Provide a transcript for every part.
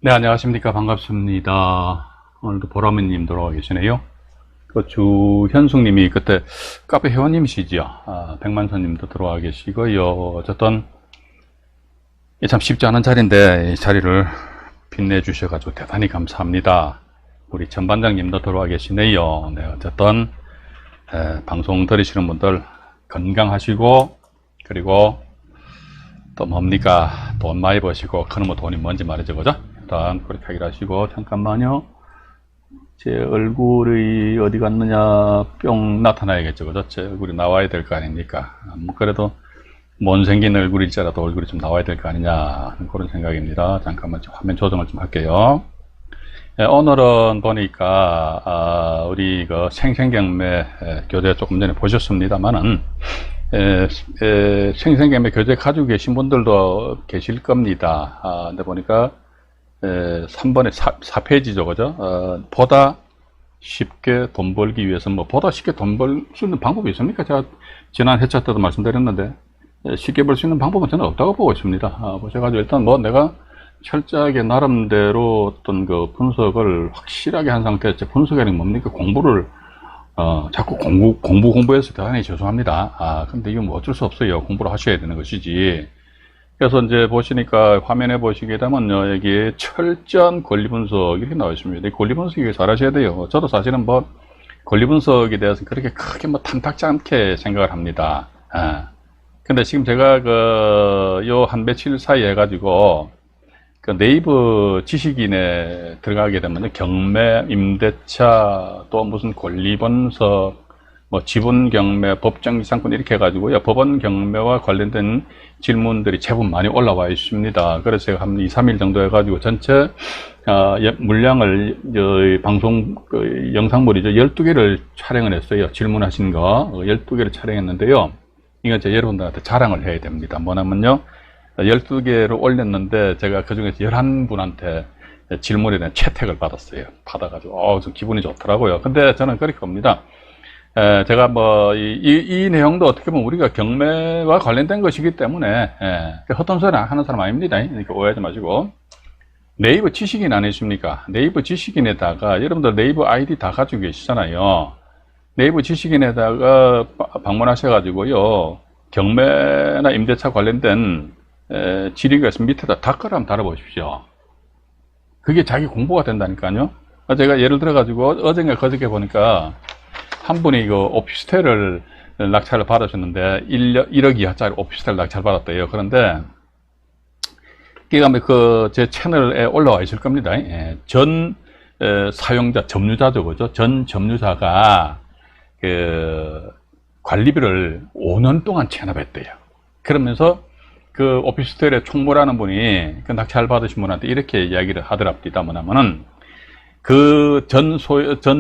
네, 안녕하십니까. 반갑습니다. 오늘도 보라매님 들어와 계시네요. 그 주현숙님이 그때 카페 회원님이시죠. 백만선님도 들어와 계시고요. 어쨌든 참 쉽지 않은 자리인데 이 자리를 빛내주셔가지고 대단히 감사합니다. 우리 전반장님도 들어와 계시네요. 네, 어쨌든 방송 들으시는 분들 건강하시고, 그리고 또 뭡니까, 돈 많이 버시고, 그놈의 돈이 뭔지 말이죠, 그죠? 일단 그렇게 하기로 하시고. 잠깐만요. 제 얼굴이 어디 갔느냐, 뿅 나타나야겠죠, 그죠? 제 얼굴이 나와야 될 거 아닙니까? 그래도 못생긴 얼굴일지라도 얼굴이 좀 나와야 될 거 아니냐 하는 그런 생각입니다. 잠깐만 화면 조정을 좀 할게요. 오늘은 보니까 우리 그 생생경매 교재 조금 전에 보셨습니다만은 생생경매 교재 가지고 계신 분들도 계실 겁니다. 근데 보니까 3번에 4페이지죠, 그죠? 보다 쉽게 돈 벌기 위해서, 뭐 보다 쉽게 돈 벌 수 있는 방법이 있습니까? 제가 지난 회차 때도 말씀드렸는데 쉽게 벌 수 있는 방법은 저는 없다고 보고 있습니다. 보셔가지고 일단 뭐 내가 철저하게 나름대로 어떤 그 분석을 확실하게 한 상태에서, 분석이라는 게 뭡니까? 공부를 자꾸 공부해서 대단히 죄송합니다. 근데 이건 뭐 어쩔 수 없어요. 공부를 하셔야 되는 것이지. 그래서 이제 보시니까 화면에 보시게 되면요, 여기 철저한 권리 분석 이렇게 나와 있습니다. 이 권리 분석이 잘 하셔야 돼요. 저도 사실은 뭐 권리 분석에 대해서 그렇게 크게 뭐 탐탁지 않게 생각을 합니다. 근데 지금 제가 요 한 며칠 사이에 해가지고 그 네이버 지식인에 들어가게 되면 경매, 임대차, 또 무슨 권리 분석, 뭐 지분 경매, 법정 이상권 이렇게 해가지고요, 법원 경매와 관련된 질문들이 제법 많이 올라와 있습니다. 그래서 제가 한 2, 3일 정도 해가지고 전체 물량을 방송 영상물이죠, 12개를 촬영을 했어요. 질문하신 거 12개를 촬영했는데요. 이건 제가 여러분들한테 자랑을 해야 됩니다. 뭐냐면요, 12개를 올렸는데 제가 그 중에서 11분한테 질문에 대한 채택을 받아가지고 좀 기분이 좋더라고요. 근데 저는 그렇게 봅니다. 제가 뭐 이 내용도 어떻게 보면 우리가 경매와 관련된 것이기 때문에 헛된 소리 하는 사람 아닙니다. 그러니까 오해하지 마시고. 네이버 지식인 아니십니까? 네이버 지식인에다가 여러분들 네이버 아이디 다 가지고 계시잖아요. 네이버 지식인에다가 방문하셔가지고요, 경매나 임대차 관련된 질의가 있으면 밑에다 댓글 한번 달아보십시오. 그게 자기 공부가 된다니까요. 제가 예를 들어가지고 어젠가 그저께 보니까 한 분이 이거 오피스텔을 낙찰을 받으셨는데 1억 이하짜리 오피스텔 낙찰 받았대요. 그런데 기가 그 제 채널에 올라와 있을 겁니다. 전 사용자, 점유자죠, 그죠? 전 점유자가 그 관리비를 5년 동안 체납했대요. 그러면서 그 오피스텔에 총무라는 분이 그 낙찰 받으신 분한테 이렇게 이야기를 하더랍니다. 뭐냐면은 그 전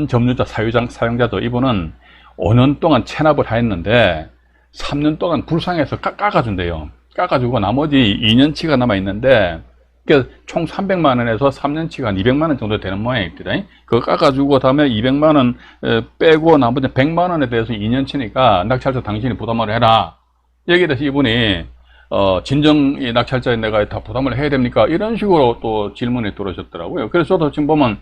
점유자, 사용자죠. 이분은 5년 동안 체납을 했는데 3년 동안 불상해서 깎아준대요. 깎아주고 나머지 2년치가 남아있는데, 그러니까 총 300만원에서 3년치가 한 200만원 정도 되는 모양입니다. 그거 깎아주고 다음에 200만원 빼고 나머지 100만원에 대해서 2년치니까 낙찰자 당신이 부담을 해라. 여기에 대해서 이분이 진정 이 낙찰자에 내가 다 부담을 해야 됩니까? 이런 식으로 또 질문이 들어오셨더라고요. 그래서 저도 지금 보면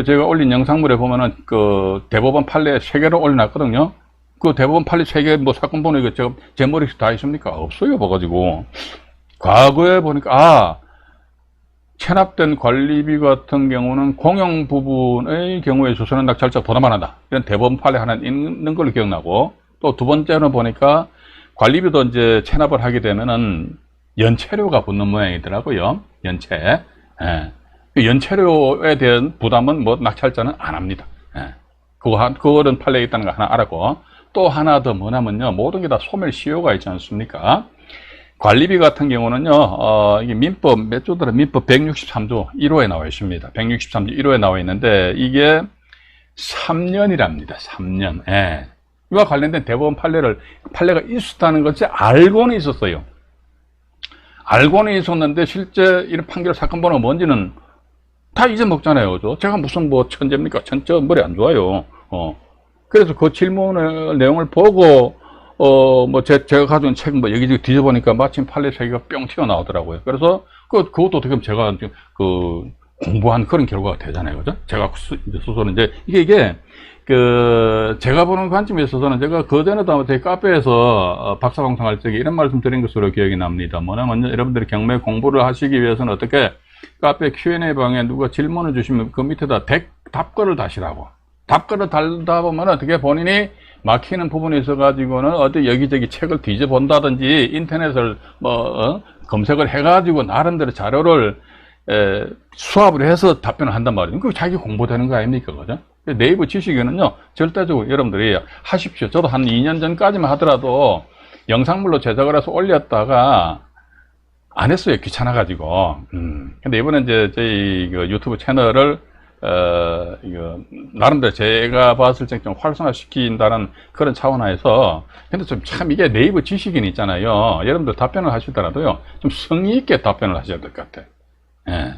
제가 올린 영상물에 보면은 그 대법원 판례 3개를 올려놨거든요. 그 대법원 판례 3개 뭐 사건 번호 이거 제 머릿속에 다 있습니까? 없어요. 봐가지고 과거에 보니까 체납된 관리비 같은 경우는 공용 부분의 경우에 있어서는 낙찰자 부담 안 한다, 이런 대법원 판례 하나 있는 걸로 기억나고, 또 두 번째는 보니까 관리비도 이제 체납을 하게 되면은 연체료가 붙는 모양이더라고요. 연체. 연체료에 대한 부담은 뭐 낙찰자는 안 합니다. 그거는 판례에 있다는 거 하나 알았고, 또 하나 더 뭐냐면요, 모든 게 다 소멸시효가 있지 않습니까? 관리비 같은 경우는요, 이게 민법 몇 조더라, 민법 163조 1호에 나와 있습니다. 163조 1호에 나와 있는데 이게 3년이랍니다. 3년. 이와 관련된 대법원 판례가 있었다는 것을 알고는 있었어요. 알고는 있었는데 실제 이런 판결 사건 번호가 뭔지는 다 잊어먹잖아요. 제가 무슨 뭐 천재입니까? 천재 머리 안 좋아요. 그래서 그 질문을 내용을 보고 제가 가져온 책 뭐 여기저기 뒤져보니까 마침 판례 3개가 뿅 튀어나오더라고요. 그래서 그것도 어떻게 보면 제가 공부한 그런 결과가 되잖아요. 그죠? 제가 스스로 이게 제가 보는 관점에 있어서는 제가 그전에도 제 카페에서 박사 방송할 적에 이런 말씀 드린 것으로 기억이 납니다. 뭐냐면 여러분들이 경매 공부를 하시기 위해서는 어떻게 카페 Q&A 방에 누가 질문을 주시면 그 밑에다 답글을 다시라고. 답글을 달다 보면 어떻게 본인이 막히는 부분이 있어가지고는 어디 여기저기 책을 뒤져본다든지 인터넷을 검색을 해가지고 나름대로 자료를 수합을 해서 답변을 한단 말이에요. 그게 자기 공부되는 거 아닙니까? 그죠? 네이버 지식에는요, 절대적으로 여러분들이 하십시오. 저도 한 2년 전까지만 하더라도 영상물로 제작을 해서 올렸다가 안 했어요. 귀찮아가지고. 근데 이번에 이제 저희 유튜브 채널을 나름대로 제가 봤을 때 좀 활성화시킨다는 그런 차원에서, 근데 좀 참 이게 네이버 지식인 있잖아요. 여러분들 답변을 하시더라도요, 좀 성의 있게 답변을 하셔야 될 것 같아요. 예.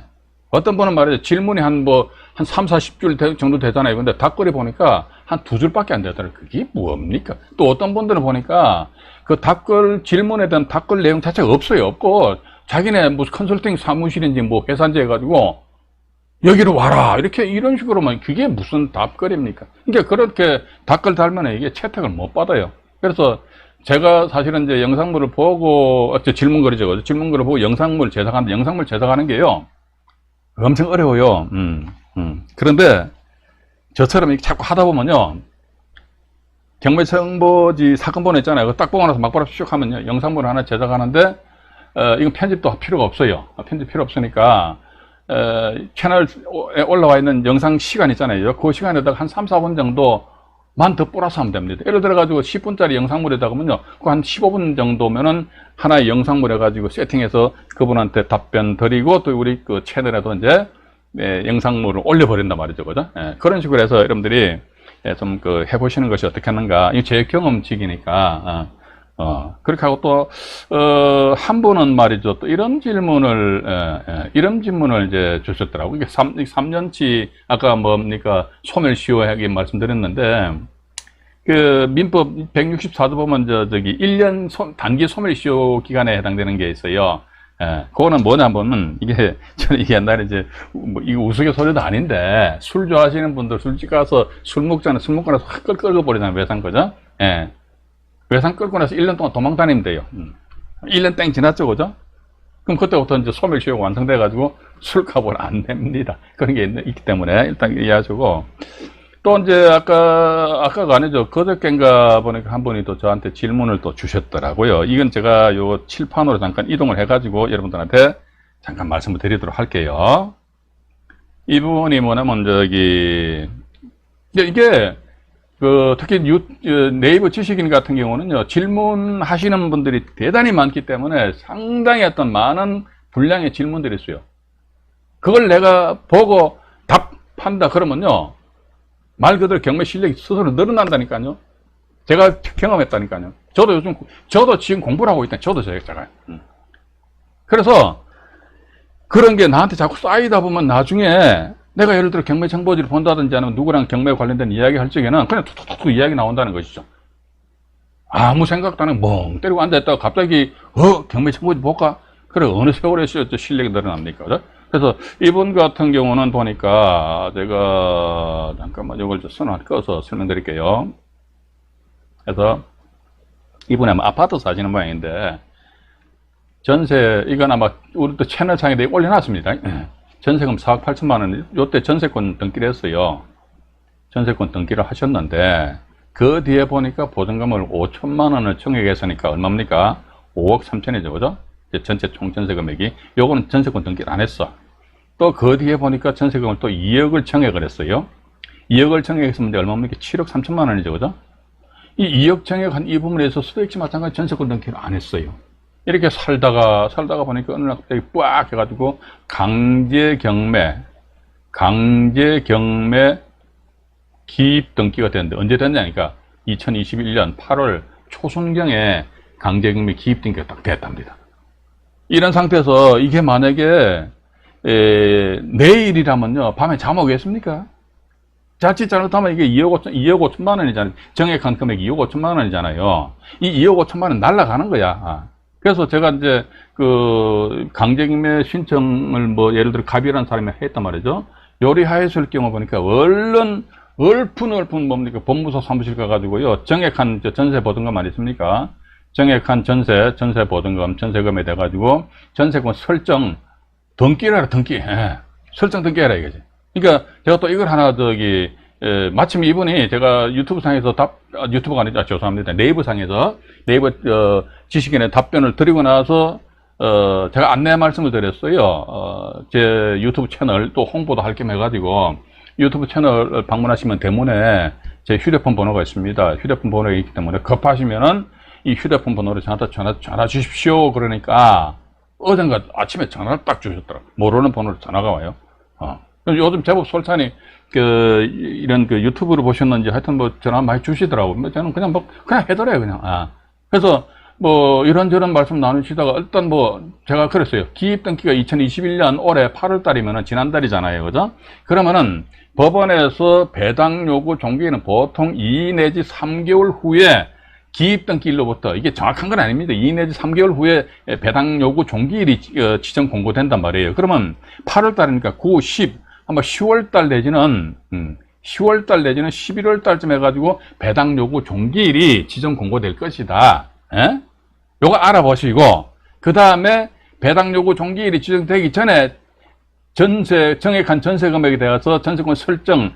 어떤 분은 말이죠. 질문이 한 3, 40줄 정도 되잖아요. 근데 답글이 보니까 한 2줄밖에 안 되더라고요. 그게 뭡니까? 또 어떤 분들은 보니까 그 질문에 대한 답글 내용 자체가 없고, 자기네 무슨 컨설팅 사무실인지 뭐 회사인지 해가지고, 여기로 와라. 이런 식으로만, 그게 무슨 답글입니까? 그러니까 그렇게 답글 달면 이게 채택을 못 받아요. 그래서 제가 사실은 이제 영상물을 보고, 질문글이죠. 질문글을 보고 영상물 제작하는 게요, 엄청 어려워요. 그런데 저처럼 이렇게 자꾸 하다 보면요, 경매정보지 사건번호 있잖아요. 그거 딱 보고 나서 막바로 슉 하면요, 영상물을 하나 제작하는데, 이건 편집도 할 필요가 없어요. 편집 필요 없으니까, 채널에 올라와 있는 영상 시간 있잖아요. 그 시간에다가 한 3, 4분 정도만 더 플러스 하면 됩니다. 예를 들어가지고 10분짜리 영상물에다가 하면요, 그 한 15분 정도면은 하나의 영상물 해가지고 세팅해서 그분한테 답변 드리고, 또 우리 그 채널에도 이제 영상물을 올려버린단 말이죠. 그죠? 그런 식으로 해서 여러분들이 좀 해보시는 것이 어떻게 하는가. 이게 제 경험칙이니까, 그렇게 하고 또, 한 분은 말이죠. 또 이런 질문을 이제 주셨더라고요. 이게 3년치, 아까 뭡니까, 소멸시효하게 말씀드렸는데, 민법 164조 보면 저기 1년 단기 소멸시효 기간에 해당되는 게 있어요. 그거는 뭐냐면은, 저는 이게 옛날에 이제, 이거 우스갯소리도 아닌데, 술 좋아하시는 분들 술집 가서 술 먹고 나서 확 끌어버리잖아요. 외상, 그죠? 외상 끌고 나서 1년 동안 도망 다니면 돼요. 1년 땡 지났죠, 그죠? 그럼 그때부터 이제 소멸시효가 완성돼가지고 술값을 안 냅니다. 그런 게 있기 때문에 일단 이해하시고. 또 이제 아까가 아니죠. 그저께인가 보니까 한 분이 또 저한테 질문을 또 주셨더라고요. 이건 제가 요 칠판으로 잠깐 이동을 해가지고 여러분들한테 잠깐 말씀을 드리도록 할게요. 이분이 뭐냐면 이게 특히 네이버 지식인 같은 경우는요, 질문하시는 분들이 대단히 많기 때문에 상당히 어떤 많은 분량의 질문들이 있어요. 그걸 내가 보고 답한다 그러면요, 말 그대로 경매 실력이 스스로 늘어난다니까요. 제가 경험했다니까요. 저도 지금 공부를 하고 있다. 저도 제가. 그래서 그런 게 나한테 자꾸 쌓이다 보면 나중에 내가 예를 들어 경매 정보지를 본다든지 아니면 누구랑 경매에 관련된 이야기 할 적에는 그냥 툭툭툭 이야기 나온다는 것이죠. 아무 생각도 안 하고 멍 때리고 앉아있다가 갑자기 경매 정보지 볼까? 그래, 어느 세월에 실력이 늘어납니까? 그죠? 그래서 이분 같은 경우는 보니까 제가 잠깐만 이걸 선을 꺼서 설명드릴게요. 그래서 이분이 아마 아파트 사시는 모양인데 전세, 이건 아마 우리 또 채널창에 올려놨습니다. 전세금 4억 8천만 원, 요때 전세권 등기를 했어요. 전세권 등기를 하셨는데 그 뒤에 보니까 보증금을 5천만 원을 청약했으니까 얼마입니까? 5억 3천이죠, 그죠? 전체 총 전세 금액이. 요거는 전세권 등기를 안 했어. 또 그 뒤에 보니까 전세금을 또 2억을 청약을 했어요. 2억을 청약했으면 얼마입니까? 7억 3천만 원이죠, 그죠? 이 2억 청약한 이 부분에 있어서도 역시 마찬가지 전세권 등기를 안 했어요. 이렇게 살다가 보니까 어느 날 갑자기 빡 해가지고 강제 경매 기입 등기가 됐는데 언제 됐냐니까 2021년 8월 초순경에 강제 경매 기입 등기가 딱 됐답니다. 이런 상태에서 이게 만약에 내일이라면요, 밤에 잠 오겠습니까? 자칫 잘못하면 이게 2억 5천만 원이잖아요. 정액한 금액이 2억 5천만 원이잖아요. 이 2억 5천만 원 날라가는 거야. 그래서 제가 이제 그 강제징매 신청을 뭐 예를 들어 갑이라는 사람이 했단 말이죠. 요리하였을 경우 보니까 얼른 얼푼 뭡니까 법무사 사무실 가가지고요 정액한 전세 보증금 아니십니까? 정액한 전세 보증금 전세금에 돼 가지고 전세금 설정 등기를 하라 등기. 설정 등기해라 이거지. 그러니까 제가 또 이걸 하나 마침 이분이 제가 유튜브 상에서 유튜브가 아니죠. 죄송합니다. 네이버 상에서 네이버 지식인의 답변을 드리고 나서 제가 안내 말씀을 드렸어요. 제 유튜브 채널 또 홍보도 할 겸 해가지고 유튜브 채널 방문하시면 대문에 제 휴대폰 번호가 있습니다. 휴대폰 번호가 있기 때문에 급하시면은 이 휴대폰 번호로 저한테 전화 주십시오. 그러니까 어젠가 아침에 전화를 딱 주셨더라고요. 모르는 번호로 전화가 와요. 요즘 제법 솔찬히 이런 유튜브를 보셨는지 하여튼 뭐 전화 많이 주시더라고요. 저는 그냥 그냥 해드려요, 그냥. 그래서 뭐 이런저런 말씀 나누시다가 일단 뭐 제가 그랬어요. 기입등기가 2021년 올해 8월 달이면은 지난달이잖아요. 그죠? 그러면은 법원에서 배당 요구 종기일은 보통 2 내지 3개월 후에 기입등기일로부터 이게 정확한 건 아닙니다. 2 내지 3개월 후에 배당 요구 종기일이 지정 공고된단 말이에요. 그러면 8월 달이니까 9, 10 아마 10월 달 내지는 10월 달 내지는 11월 달쯤 해가지고 배당 요구 종기일이 지정 공고될 것이다. 요거 알아보시고 그 다음에 배당 요구 종기일이 지정되기 전에 정액한 전세 금액에 대해서 전세권 설정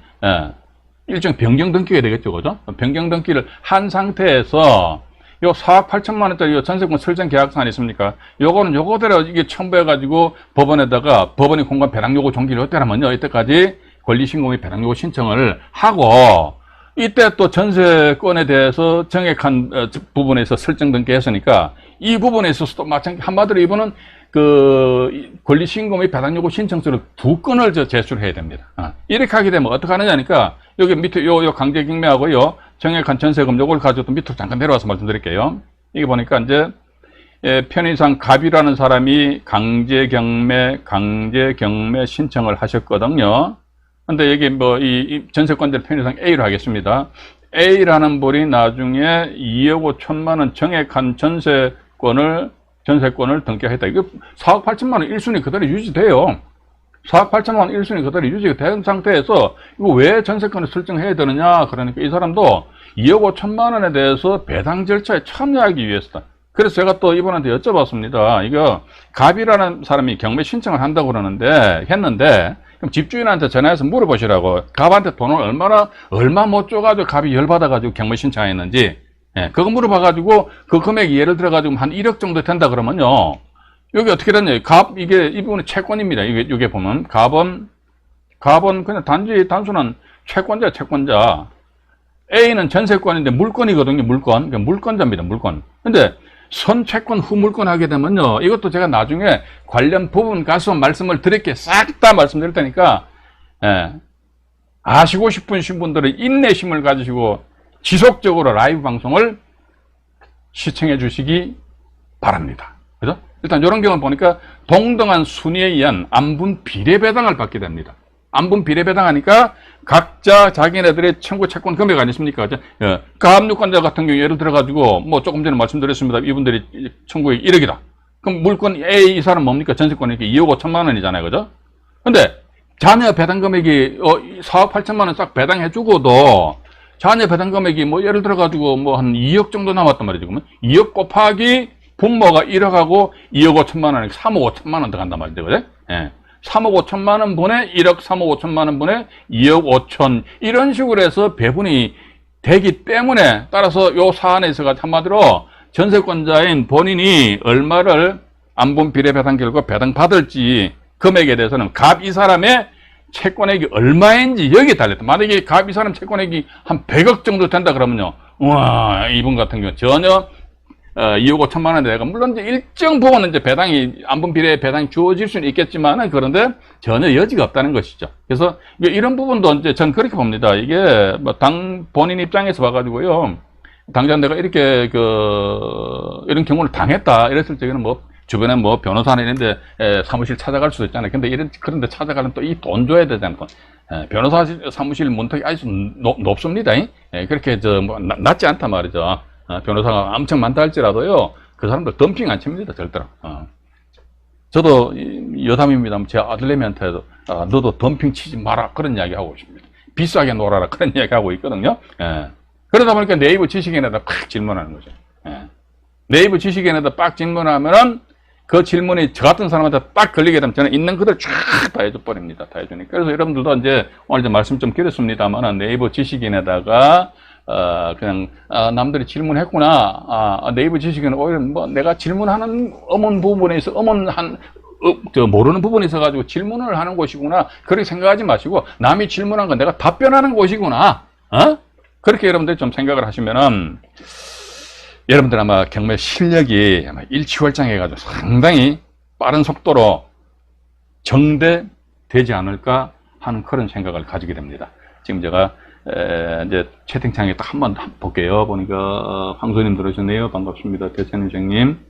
일종 변경 등기가 되겠죠, 그죠? 변경 등기를 한 상태에서 요 4억 8천만 원짜리 요 전세권 설정 계약서 아니십니까? 요거는 요거대로 이게 첨부해가지고 법원에다가 법원이 공고한 배당 요구 종기를 어때라면요, 이때까지 권리신고 및 배당 요구 신청을 하고 이때 또 전세권에 대해서 정액한 부분에서 설정 등기했으니까 이 부분에 있어서 또 마찬가지 한마디로 이분은 권리신고 및 배당 요구 신청서를 2건을 제출을 해야 됩니다. 이렇게 하게 되면 어떻게 하느냐니까 여기 밑에 요 강제경매하고요 정액한 전세금 요걸 가지고 또 밑으로 잠깐 내려와서 말씀드릴게요. 이게 보니까 이제 편의상 갑이라는 사람이 강제경매 신청을 하셨거든요. 근데 여기 뭐 이 전세권자 편의상 A로 하겠습니다. A라는 분이 나중에 2억 5천만 원 정액한 전세권을 등기했다. 이거 4억 8천만 원 1순위 그대로 유지돼요. 4억 8천만 원 1순위 그대로 유지가 된 상태에서 이거 왜 전세권을 설정해야 되느냐? 그러니까 이 사람도 2억 5천만 원에 대해서 배당 절차에 참여하기 위해서다. 그래서 제가 또 이분한테 여쭤봤습니다. 이거 갑이라는 사람이 경매 신청을 한다고 했는데 그럼 집주인한테 전화해서 물어보시라고. 갑한테 돈을 얼마 못 줘가지고 갑이 열받아가지고 경매 신청했는지, 그거 물어봐가지고 그 금액이 예를 들어가지고 한 1억 정도 된다 그러면요. 여기 어떻게 됐냐. 이 부분은 채권입니다. 이게 보면 갑은 그냥 단순한 채권자. A는 전세권인데 물건이거든요, 물건. 그러니까 물건자입니다, 물건. 근데 선채권 후물권 하게 되면요, 이것도 제가 나중에 관련 부분 가서 말씀을 드릴게요. 싹 다 말씀드릴 테니까, 아시고 싶으신 분들은 인내심을 가지시고 지속적으로 라이브 방송을 시청해 주시기 바랍니다. 그죠? 일단 이런 경우는 보니까 동등한 순위에 의한 안분 비례배당을 받게 됩니다. 안분 비례배당하니까 각자 자기네들의 청구 채권 금액 아니십니까? 가압류권자 같은 경우 예를 들어가지고 뭐 조금 전에 말씀드렸습니다. 이분들이 청구액 1억이다. 그럼 물건 A 이 사람 뭡니까? 전세권이 2억 5천만 원이잖아요. 그죠? 근데 자녀 배당 금액이 4억 8천만 원 싹 배당해주고도 자녀 배당 금액이 뭐 예를 들어가지고 뭐 한 2억 정도 남았단 말이죠. 그러면 2억 곱하기 부모가 1억하고 2억 5천만 원, 3억 5천만 원 들어간단 말이죠. 그죠? 3억 5천만 원 분에 1억 3억 5천만 원 분에 2억 5천 이런 식으로 해서 배분이 되기 때문에 따라서 요 사안에서 한마디로 전세권자인 본인이 얼마를 안분 비례 배당 결과 배당 받을지 금액에 대해서는 갑 이 사람의 채권액이 얼마인지 여기에 달렸다. 만약에 갑 이 사람 채권액이 한 100억 정도 된다 그러면요, 우와, 이분 같은 경우 전혀 2억 5천만 원에 내가 물론 이제 일정 부분은 이제 배당이 안분 비례 배당이 주어질 수는 있겠지만 그런데 전혀 여지가 없다는 것이죠. 그래서 이런 부분도 이제 전 그렇게 봅니다. 이게 뭐 본인 입장에서 봐가지고요, 당장 내가 이렇게 이런 경우를 당했다 이랬을 적에는 뭐 주변에 뭐 변호사나 이런데 사무실 찾아갈 수도 있잖아요. 근데 그런데 찾아가려면 또 이 돈 줘야 되잖아요. 변호사 사무실 문턱이 아주 높습니다. 그렇게 뭐 낮지 않단 말이죠. 변호사가 엄청 많다 할지라도요, 그 사람들 덤핑 안 칩니다, 절대로. 저도 여담입니다. 제 아들내미한테도 너도 덤핑 치지 마라, 그런 이야기 하고 있습니다. 비싸게 놀아라, 그런 이야기 하고 있거든요. 그러다 보니까 네이버 지식인에다 팍 질문하는 거죠. 네이버 지식인에다 빡 질문하면은 그 질문이 저 같은 사람한테 딱 걸리게 되면 저는 있는 그대로 쫙 다 해줘 버립니다. 다 해주니까. 그래서 여러분들도 이제 오늘 좀 말씀 좀 길었습니다만 네이버 지식인에다가 그냥 남들이 질문했구나. 네이버 지식인은 오히려 뭐 내가 질문하는 어문 부분에 있어 모르는 부분이 있어가지고 질문을 하는 곳이구나. 그렇게 생각하지 마시고 남이 질문한 건 내가 답변하는 곳이구나. 그렇게 여러분들 좀 생각을 하시면은 여러분들 아마 경매 실력이 아마 일취월장해가지고 상당히 빠른 속도로 정대되지 않을까 하는 그런 생각을 가지게 됩니다. 지금 제가 이제 채팅창에 딱 한번 볼게요. 보니까 황소님 들어오셨네요. 반갑습니다. 대천인생님,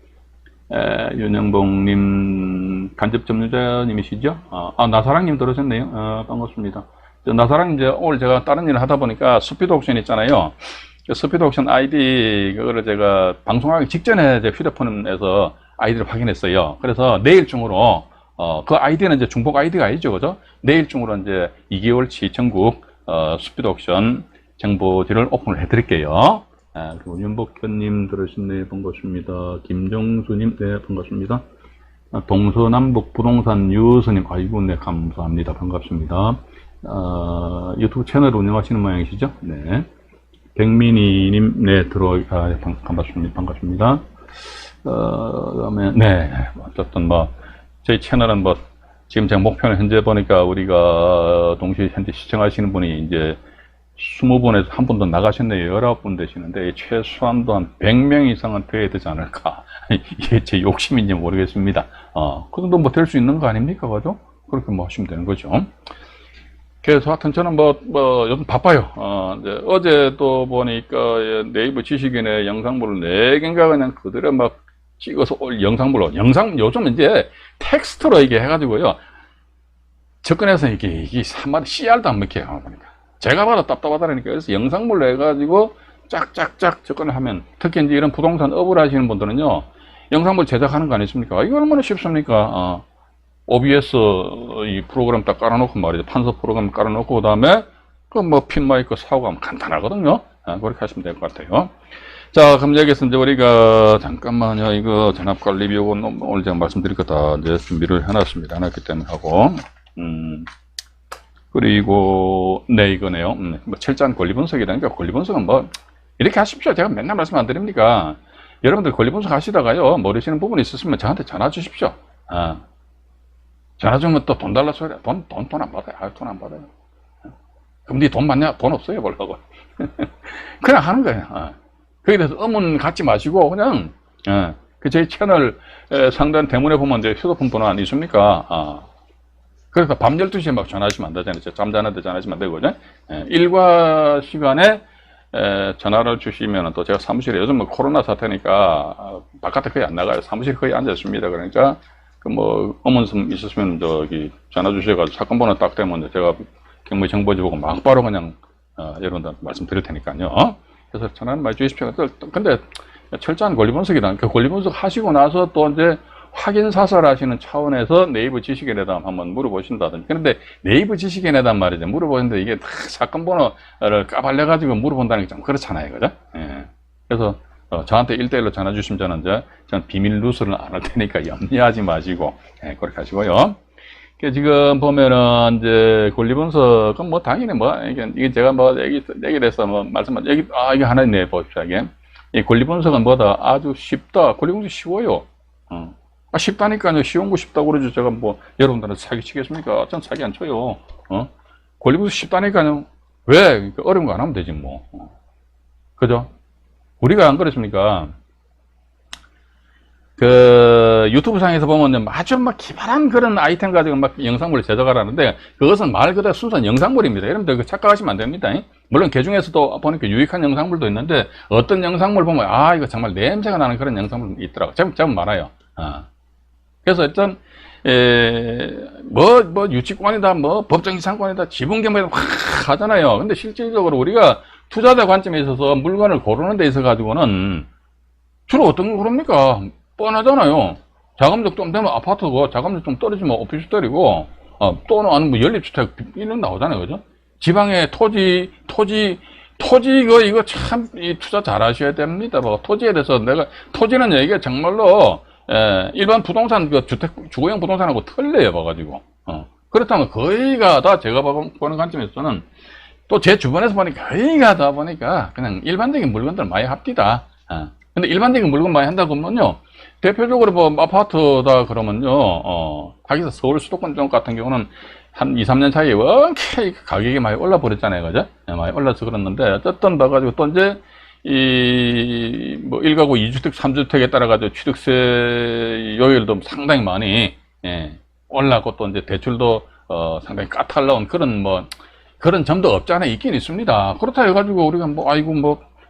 윤영봉님, 간접 점유자님이시죠? 나사랑님 들어오셨네요. 반갑습니다. 나사랑 이제 오늘 제가 다른 일을 하다 보니까 스피드 옥션 있잖아요. 스피드 옥션 아이디 그거를 제가 방송하기 직전에 제 휴대폰에서 아이디를 확인했어요. 그래서 내일 중으로 그 아이디는 이제 중복 아이디가 아니죠, 그죠? 내일 중으로 이제 2개월치 전국 스피드 옥션 정보지를 오픈을 해드릴게요. 그리고 윤복현님 들으셨네요. 반갑습니다. 김정수님, 네, 반갑습니다. 동서남북 부동산 유서님, 아이고, 네, 감사합니다. 반갑습니다. 유튜브 채널 운영하시는 모양이시죠? 네. 백민희님, 네, 반갑습니다. 반갑습니다. 그 다음에, 네, 어쨌든 저희 채널은 지금 제가 목표는 현재 보니까 우리가 동시에 현재 시청하시는 분이 이제 20분에서 한 분 더 나가셨네요. 19분 되시는데, 최소한도 한 100명 이상은 돼야 되지 않을까. 이게 제 욕심인지 모르겠습니다. 그 정도 될 수 있는 거 아닙니까? 그죠? 그렇게 하시면 되는 거죠. 그래서 하여튼 저는 요즘 바빠요. 이제 어제도 보니까 네이버 지식인의 영상물을 4개인가 그냥 그대로 찍어서 영상물로, 요즘 이제 텍스트로 이게 해가지고요. 접근해서 이게 한마디 CR도 안 먹혀요. 보니까. 제가 봐도 답답하다니까. 그래서 영상물로 해가지고 짝짝짝 접근을 하면, 특히 이제 이런 부동산 업을 하시는 분들은요, 영상물 제작하는 거 아니십니까? 이거 얼마나 쉽습니까? OBS 이 프로그램 딱 깔아놓고 말이죠. 판서 프로그램 깔아놓고, 그 다음에 핀 마이크 사고 하면 간단하거든요. 그렇게 하시면 될 것 같아요. 자, 그럼 여기서 이제 우리가 잠깐만요. 이거 전압관리 비용은 오늘 제가 말씀드릴 거 다 이제 준비를 해놨습니다. 해놨기 때문에 하고, 그리고 네, 이거네요. 철저한 권리 분석이라니까. 권리 분석은 이렇게 하십시오. 제가 맨날 말씀 안 드립니까? 여러분들 권리 분석 하시다가요, 모르시는 부분이 있으시면 저한테 전화 주십시오. 전화 주면 또 돈 달라 소리야. 돈 안 받아요. 돈 안 받아요. 그럼 니 돈 받냐? 돈 없어요, 벌라고. 그냥 하는 거예요. 거기에 대해서 의문 갖지 마시고, 그냥, 저희 채널 상단 대문에 보면 이제 휴대폰 번호 안 있습니까? 그래서 밤 12시에 막 전화하시면 안 되잖아요. 잠자는데 전화하시면 안 되고, 그죠? 일과 시간에 전화를 주시면 또 제가 사무실에, 요즘 코로나 사태니까 바깥에 거의 안 나가요. 사무실에 거의 앉아 있습니다. 그러니까 의문점 있으시면 전화 주셔가지고 사건 번호 딱 되면 제가 경매 정보지 보고 막 바로 그냥 여러분들한테 말씀드릴 테니까요. 그래서 전화는 많이 주십시오. 근데 철저한 권리 분석이다. 그 권리 분석 하시고 나서 또 이제 확인 사설 하시는 차원에서 네이버 지식인에다 한번 물어보신다든지. 그런데 네이버 지식인에다 말이죠. 물어보는데 이게 사건 번호를 까발려가지고 물어본다는 게 좀 그렇잖아요. 그죠? 그래서 저한테 1대1로 전화 주시면 저는 비밀 누수를 안 할 테니까 염려하지 마시고, 그렇게 하시고요. 지금 보면은 이제 권리 분석은 당연히 이게 제가 얘기를 해서 이게 하나 있네, 봅시다. 이 권리 분석은 아주 쉽다. 권리 분석 쉬워요. 쉽다니까요. 쉬운 거 쉽다고 그러죠. 제가 여러분들한테 사기 치겠습니까? 전 사기 안 쳐요. 권리 분석 쉽다니까요. 왜? 어려운 거 안 하면 되지, 그죠? 우리가 안 그랬습니까? 유튜브 상에서 보면 아주 기발한 그런 아이템 가지고 영상물을 제작하라는데, 그것은 말 그대로 순수한 영상물입니다. 여러분들 착각하시면 안 됩니다. 물론 그 중에서도 보니까 유익한 영상물도 있는데, 어떤 영상물 보면, 이거 정말 냄새가 나는 그런 영상물이 있더라고요. 제법 많아요. 그래서 일단 유치권이다, 법정이상권이다, 지분경매다 확 하잖아요. 근데 실질적으로 우리가 투자자 관점에 있어서 물건을 고르는 데 있어 가지고는 주로 어떤 걸 고릅니까? 뻔하잖아요. 자금력 좀 되면 아파트고, 자금력 좀 떨어지면 오피스텔이고, 또는 아니면 뭐 연립주택 이런 나오잖아요, 그죠? 지방의 이거 참 투자 잘 하셔야 됩니다. 토지에 대해서 토지는 얘기가 정말로 일반 부동산 주거용 부동산하고 틀려요, 봐가지고. 그렇다면 거의가 다 제가 보는 관점에서는 또 제 주변에서 보니까 거의가 다 보니까 그냥 일반적인 물건들 많이 합디다. 근데 일반적인 물건 많이 한다 그러면요, 대표적으로 뭐 아파트다 그러면요, 하기서 서울 수도권 쪽 같은 경우는 한 2, 3년 사이에 원케 가격이 많이 올라 버렸잖아요, 그죠? 많이 올라서 그랬는데, 어쨌든 봐가지고 또 이제 뭐 1가구 2주택 3주택에 따라 가지고 취득세 요율도 상당히 많이 올라고, 또 이제 대출도 상당히 까탈나온 그런 점도 없지 않아 있긴 있습니다. 그렇다 해가지고 우리가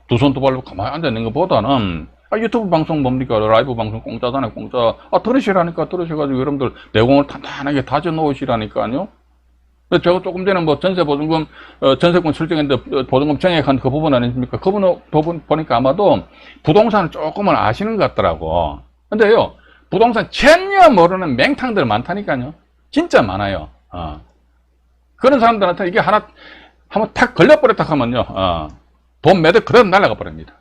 두 손 두 발로 가만히 앉아 있는 것보다는 유튜브 방송 뭡니까? 라이브 방송 공짜잖아요, 공짜. 들으시라니까, 들으셔가지고 여러분들 내공을 탄탄하게 다져 놓으시라니까요. 제가 조금 전에 전세보증금, 전세권 설정했는데 보증금 정액한 그 부분 아닙니까? 그 부분 보니까 아마도 부동산을 조금은 아시는 것 같더라고. 근데요, 부동산 전혀 모르는 맹탕들 많다니까요. 진짜 많아요. 그런 사람들한테 이게 한번 탁 걸려버렸다 하면요, 돈 매듭 그대로 날아가 버립니다.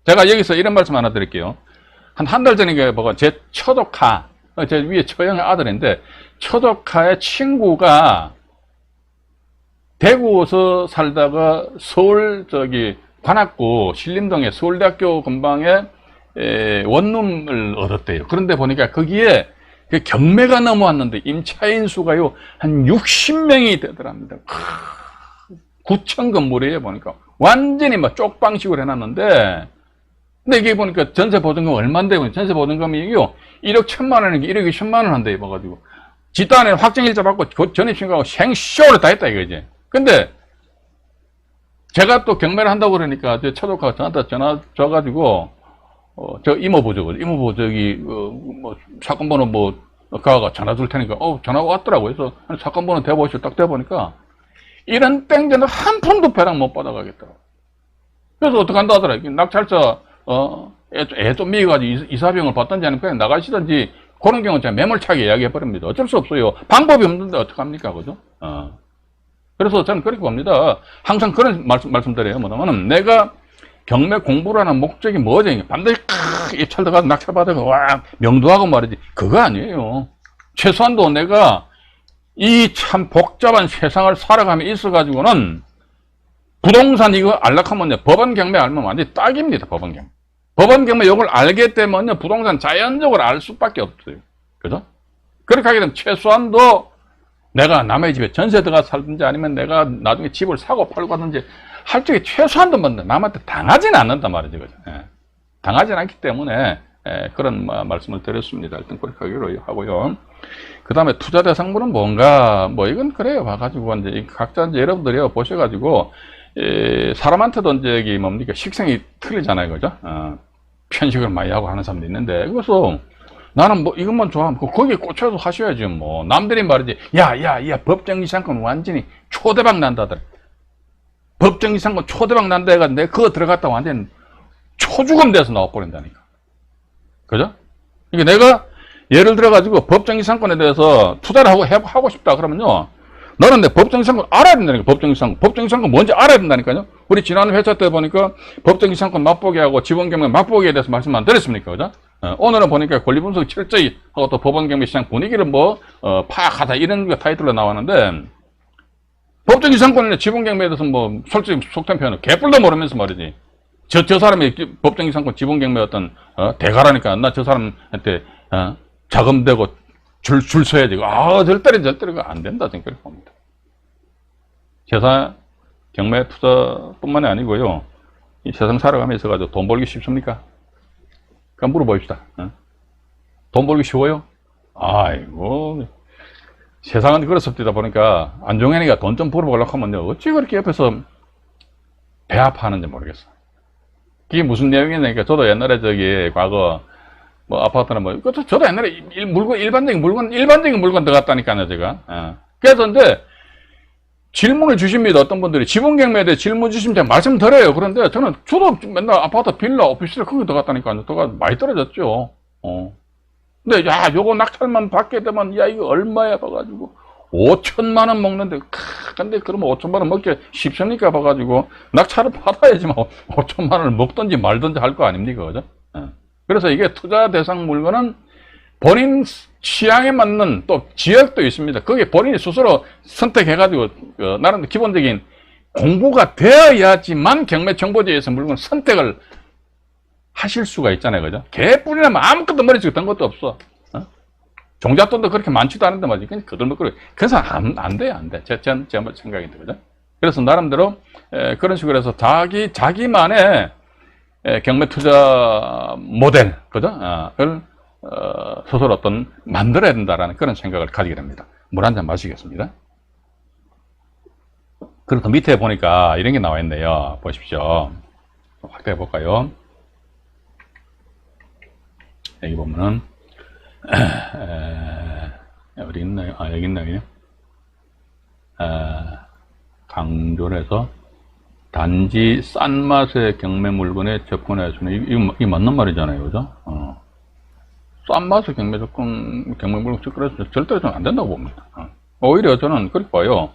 제가 여기서 이런 말씀 하나 드릴게요. 한 달 전에 제 처조카, 제 위에 처형의 아들인데, 처조카의 친구가 대구에서 살다가 서울 관악구 신림동에 서울대학교 근방에 원룸을 얻었대요. 그런데 보니까 거기에 그 경매가 넘어왔는데 임차인 수가요 한 60명이 되더랍니다. 9층 건물이에요. 보니까 완전히 쪽방식으로 해놨는데, 근데 이게 보니까 전세보증금 얼마인데, 전세보증금이 1억 1천만 원이니까 1억 2천만 원 한대 봐가지고 집단에 확정일자 받고 전입신고하고 생쇼를 다 했다 이거지. 근데 제가 또 경매를 한다고 그러니까 제 처조카가 저한테 전화 줘가지고 저 이모부적이 사건 번호 가가 전화 줄 테니까 전화가 왔더라고요. 그래서 사건 번호 대보시오. 딱 대보니까 이런 땡전을 한 푼도 배당 못 받아가겠더라고. 그래서 어떡한다 하더라. 낙찰자 애 좀 미워가지고 이사비용을 받든지 아니면 그냥 나가시든지, 그런 경우는 제가 매몰차게 이야기해버립니다. 어쩔 수 없어요. 방법이 없는데 어떡합니까, 그죠? 그래서 저는 그렇게 봅니다. 항상 그런 말씀드려요. 뭐냐면은 내가 경매 공부를 하는 목적이 뭐지? 반드시 입찰 들어가서 낙찰받아서 명도하고 말이지. 그거 아니에요. 최소한도 내가 이 참 복잡한 세상을 살아가며 있어가지고는 부동산 이거 알락하면요, 법원 경매 알면 완전히 딱입니다. 법원 경매. 법원 경매 이걸 알게 되면요, 부동산 자연적으로 알 수밖에 없어요. 그죠? 그렇게 하게 되면 최소한도 내가 남의 집에 전세 들어가 살든지 아니면 내가 나중에 집을 사고 팔고 하든지 할 적에 최소한도 남한테 당하지는 않는단 말이죠. 그죠? 당하지는 않기 때문에 그런 말씀을 드렸습니다. 일단 그렇게 하기로 하고요. 그 다음에 투자 대상물은 뭔가, 이건 그래요. 봐가지고, 이제 각자 여러분들이 보셔가지고, 사람한테도 이제 식생이 틀리잖아요. 그죠? 편식을 많이 하고 하는 사람도 있는데, 그래서 나는 이것만 좋아하면 거기에 꽂혀서 하셔야지. 남들이 말이지, 야, 법정이상권 완전히 초대박 난다더라. 법정이상권 초대박 난다 해가지고 내가 그거 들어갔다 완전 초죽음 돼서 나와버린다니까. 그죠? 그러니까 내가 예를 들어가지고 법정이상권에 대해서 투자를 하고 싶다 그러면요, 너는 내 법정이상권 알아야 된다니까. 법정이상권 뭔지 알아야 된다니까요. 우리 지난 회차 때 보니까 법정이상권 맛보기하고 지분경매 맛보기에 대해서 말씀 안 드렸습니까? 그죠? 오늘은 보니까 권리분석 철저히 하고 또 법원경매 시장 분위기를 파악하다 이런 거 타이틀로 나왔는데, 법정이상권이나 지분경매에 대해서 솔직히 속된 표현은 개뿔도 모르면서 말이지. 저 사람이 법정이상권 지분경매 어떤 대가라니까 나 저 사람한테 자금대고 줄 서야지. 절대로 안 된다. 저는 그렇게 봅니다. 세상 경매 투자뿐만이 아니고요. 이 세상 살아가면서 가지고 돈 벌기 쉽습니까? 그럼 물어봅시다. 돈 벌기 쉬워요? 아이고, 세상은 그렇습니다. 보니까 안종현이가 돈 좀 벌어보려고 하면요, 어찌 그렇게 옆에서 배 아파하는지 모르겠어. 그게 무슨 내용이냐니까, 저도 옛날에 과거 뭐 아파트나 뭐 그것도 저도 옛날에 일반적인 물건 들어갔다니까요 제가. 그래서 이제 질문을 주십니다. 어떤 분들이 지분 경매에 대해 질문 주시면 제가 말씀드려요. 그런데 저도 맨날 아파트 빌라 오피스텔 거기 들어갔다니까요. 들어가 많이 떨어졌죠. 근데 야 요거 낙찰만 받게 되면 야 이거 얼마야 봐가지고 5천만 원 먹는데 근데 그러면 5천만 원 먹기 쉽습니까 봐가지고 낙찰을 받아야지만 5천만 원을 먹든지 말든지 할 거 아닙니까 그죠? 그래서 이게 투자 대상 물건은 본인 취향에 맞는 또 지역도 있습니다. 거기에 본인이 스스로 선택해가지고 나름 기본적인 공부가 되어야지만 경매 정보지에서 물건 선택을 하실 수가 있잖아요, 그죠? 개뿔이라면 아무것도 머릿속에 든 것도 없어. 종잣돈도 그렇게 많지도 않은데 말이지. 그냥 그들먹거려. 그래서 안 돼요, 안 돼. 제 생각인데, 그죠? 그래서 나름대로 그런 식으로 해서 자기만의 경매 투자 모델, 그죠? 를 스스로 만들어야 된다라는 그런 생각을 가지게 됩니다. 물 한 잔 마시겠습니다. 그리고 밑에 보니까 이런 게 나와 있네요. 보십시오. 확대해 볼까요? 여기 보면은, 어디 있나요? 여기 있나요? 강조를 해서, 단지 싼 맛의 경매 물건에 접근해 주는, 이거 맞는 말이잖아요. 그죠? 싼 맛의 경매 물건 접근해서 절대로 저는 안 된다고 봅니다. 오히려 저는 그렇게 봐요.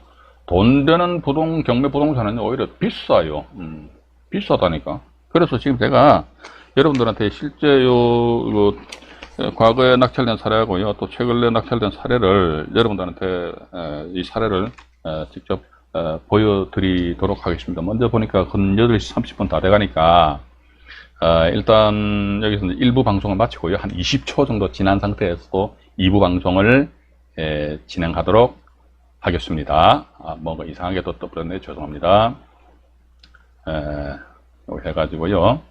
돈 되는 경매 부동산은 오히려 비싸요. 비싸다니까. 그래서 지금 제가 여러분들한테 실제 과거에 낙찰된 사례하고요, 또 최근에 낙찰된 사례를 여러분들한테 이 사례를 직접 보여드리도록 하겠습니다. 먼저 보니까 한 8시 30분 다 돼가니까 일단 여기서 1부 방송을 마치고요, 한 20초 정도 지난 상태에서 2부 방송을 진행하도록 하겠습니다. 뭔가 이상하게 또 떠버렸네. 죄송합니다. 해가지고요.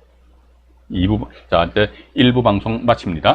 자, 이제 1부 방송 마칩니다.